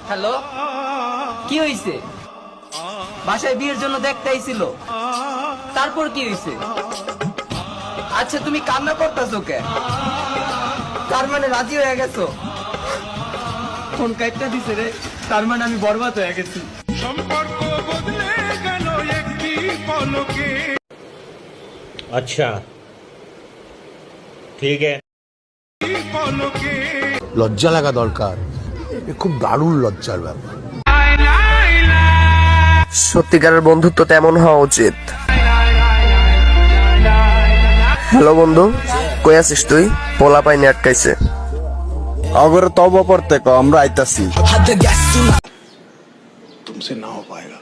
Hello, কি হইছে? বাসায় বিয়ের জন্য দেখতে আইছিল, তারপর কি হইছে? আচ্ছা তুমি কান্না করতেছো কে? তার মানে রাজি হয়ে গেছো? ফোন কাটতে দিছে রে, তার মানে আমি বরবাদ হয়ে গেছি। সম্পর্ক বদলে গেল একটি পলকে। अच्छा ठीक है। পলকে লজ্জা লাগা দরকার, এ খুব দারুণ লজ্জার ব্যাপার। সত্যিকারের বন্ধুত্ব তেমন হওয়া উচিত। হ্যালো বন্ধু, কই আছিস তুই? পোলা পাইনি আটকাইছে। अगर तौबा पड़ते को আমরা আইতাছি। तुमसे ना हो पाएगा।